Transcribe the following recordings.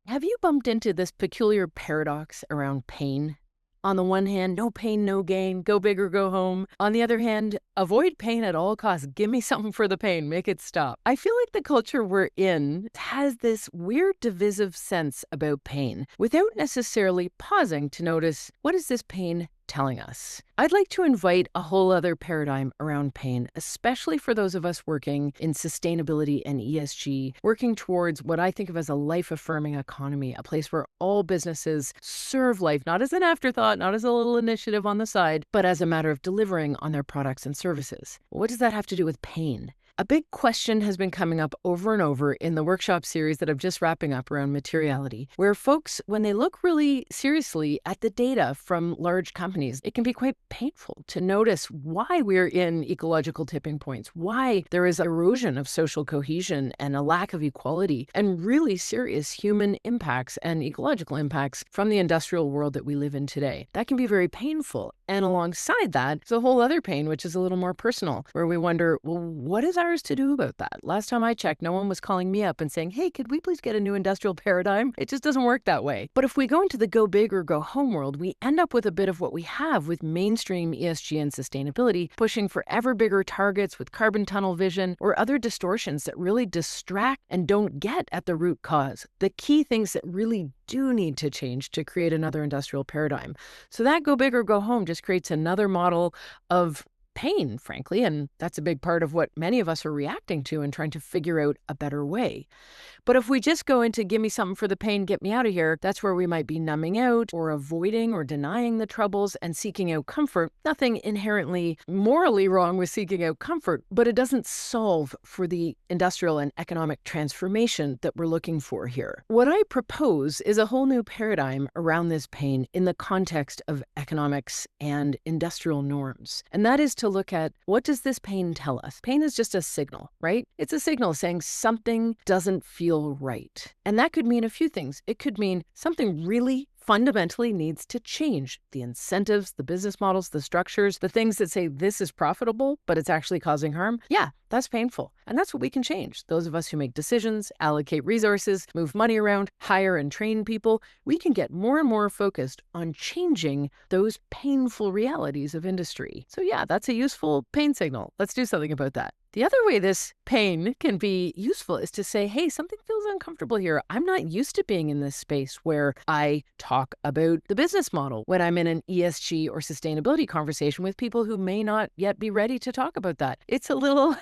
Have you bumped into this peculiar paradox around pain? On the one hand, no pain, no gain, go big or go home. On the other hand, avoid pain at all costs. Give me something for the pain, make it stop. I feel like the culture we're in has this weird divisive sense about pain without necessarily pausing to notice, what is this pain telling us? I'd like to invite a whole other paradigm around pain, especially for those of us working in sustainability and ESG, working towards what I think of as a life-affirming economy, a place where all businesses serve life, not as an afterthought, not as a little initiative on the side, but as a matter of delivering on their products and services. What does that have to do with pain? A big question has been coming up over and over in the workshop series that I'm just wrapping up around materiality, where folks, when they look really seriously at the data from large companies, it can be quite painful to notice why we're in ecological tipping points, why there is erosion of social cohesion and a lack of equality, and really serious human impacts and ecological impacts from the industrial world that we live in today. That can be very painful. And alongside that, there's a whole other pain, which is a little more personal, where we wonder, well, what is ours to do about that? Last time I checked, no one was calling me up and saying, hey, could we please get a new industrial paradigm? It just doesn't work that way. But if we go into the go big or go home world, we end up with a bit of what we have with mainstream ESG and sustainability, pushing for ever bigger targets with carbon tunnel vision or other distortions that really distract and don't get at the root cause, the key things that really do need to change to create another industrial paradigm. So that go big or go home just creates another model of pain, frankly, and that's a big part of what many of us are reacting to and trying to figure out a better way. But if we just go into give me something for the pain, get me out of here, that's where we might be numbing out or avoiding or denying the troubles and seeking out comfort. Nothing inherently morally wrong with seeking out comfort, but it doesn't solve for the industrial and economic transformation that we're looking for here. What I propose is a whole new paradigm around this pain in the context of economics and industrial norms. And that is to look at, what does this pain tell us? Pain is just a signal, right? It's a signal saying something doesn't feel right. And that could mean a few things. It could mean something really fundamentally needs to change. The incentives, the business models, the structures, the things that say this is profitable, but it's actually causing harm. Yeah, that's painful. And that's what we can change. Those of us who make decisions, allocate resources, move money around, hire and train people, we can get more and more focused on changing those painful realities of industry. So yeah, that's a useful pain signal. Let's do something about that. The other way this pain can be useful is to say, hey, something feels uncomfortable here. I'm not used to being in this space where I talk about the business model when I'm in an ESG or sustainability conversation with people who may not yet be ready to talk about that. It's a little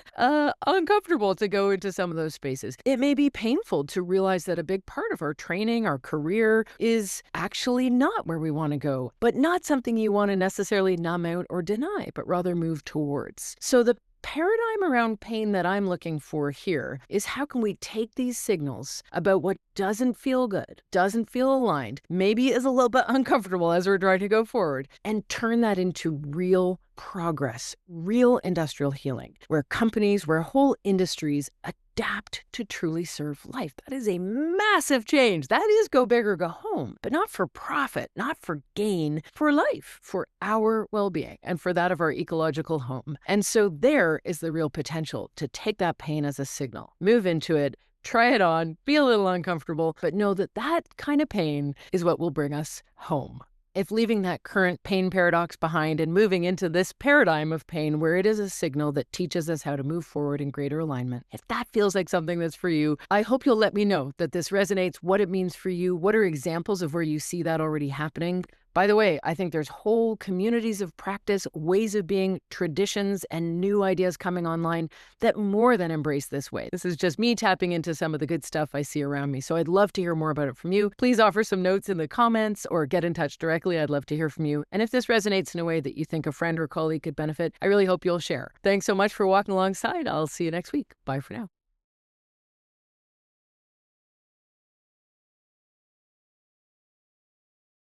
uncomfortable to go into some of those spaces. It may be painful to realize that a big part of our training, our career, is actually not where we want to go, but not something you want to necessarily numb out or deny, but rather move towards. So the paradigm around pain that I'm looking for here is, how can we take these signals about what doesn't feel good, doesn't feel aligned, maybe is a little bit uncomfortable as we're trying to go forward, and turn that into real progress, real industrial healing, where companies, where whole industries adapt to truly serve life. That is a massive change. That is go big or go home, but not for profit, not for gain, for life, for our well-being, and for that of our ecological home. And so there is the real potential to take that pain as a signal, move into it, try it on, be a little uncomfortable, but know that that kind of pain is what will bring us home. If leaving that current pain paradox behind and moving into this paradigm of pain where it is a signal that teaches us how to move forward in greater alignment, if that feels like something that's for you, I hope you'll let me know that this resonates, what it means for you, what are examples of where you see that already happening. By the way, I think there's whole communities of practice, ways of being, traditions, and new ideas coming online that more than embrace this way. This is just me tapping into some of the good stuff I see around me. So I'd love to hear more about it from you. Please offer some notes in the comments or get in touch directly. I'd love to hear from you. And if this resonates in a way that you think a friend or colleague could benefit, I really hope you'll share. Thanks so much for walking alongside. I'll see you next week. Bye for now.